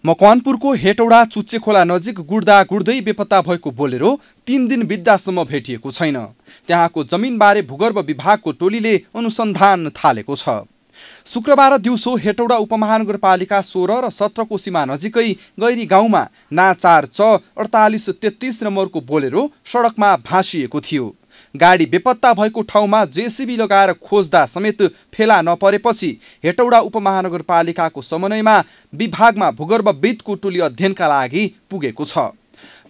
मकवानपुरको हेटौडा चुच्चे खोला नजिक गुड्दा गुड्दै बेपत्ता भएको बोलेरो 3 दिन बित्दासम्म भेटिएको छैन। त्यहाँको जमिनबारे भूगर्भ विभागको टोलीले अनुसन्धान थालेको छ। शुक्रबार दिउँसो हेटौडा उपमहानगरपालिका 16 र 17 को सीमा नजिकै गैरी गाउँमा ना 4 च 4833 नम्बरको बोलेरो सडकमा भाँसिएको थियो। गाडी बेपत्ता भएको ठाउँमा जेसीबी लगाएर खोज्दा समेत फेला नपरेपछि हेटौडा उपमहानगरपालिकाको समन्वयमा विभागमा भूगर्भविदको टोली अध्ययनका लागि पुगेको छ।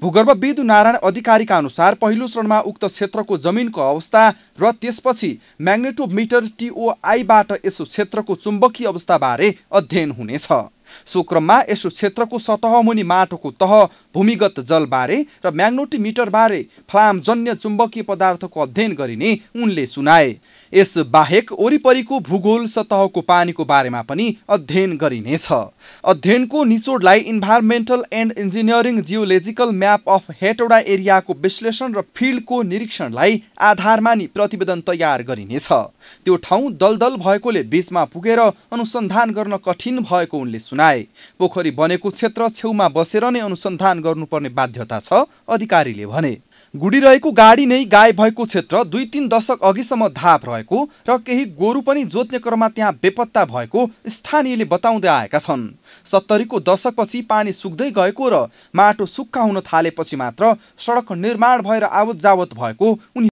भूगर्भविद नारायण अधिकारीका अनुसार पहिलो चरणमा उक्त क्षेत्रको जमिनको अवस्था र त्यसपछि म्याग्नेटोमिटर TOI-बाट यस क्षेत्रको चुम्बकीय अवस्थाबारे अध्ययन हुनेछ। सो क्रममा यस क्षेत्रको सतह मुनि माटोको तह, भूमिगत जलबारे र म्याग्नेटोमिटरबारे फ्लामजन्य चुम्बकीय पदार्थको अध्ययन गरिने उनले सुनाए। यस बाहेक वरिपरिको भूगोल, सतहको पानीको बारेमा पनि अध्ययन गरिनेछ। अध्ययनको निचोडलाई environmental and engineering geological map of Hetauda एरियाको विश्लेषण र फिल्डको निरीक्षणलाई आधार मानी प्रतिवेदन तयार गरिनेछ। त्यो ठाउँ दलदल भएकोले बीचमा पुगेर अनुसन्धान गर्न कठिन भएको उनले सुनाए। पोखरी बनेको क्षेत्र छेउमा बसेर नै अनुसन्धान गर्नुपर्ने बाध्यता छ, अधिकारीले भने। गुडिरहेको गाडी नै गायब भएको क्षेत्र 2-3 दशक अघिसम्म धाप रहेको र केही गोरु पनि जोत्ने क्रममा त्यहाँ बेपत्ता भएको स्थानीयले बताउँदै आएका छन्। 70 को दशकपछि पानी सुक्दै गएको र माटो सुक्खा हुन थालेपछि मात्र सडक निर्माण भएर आवत जावत भएको उनी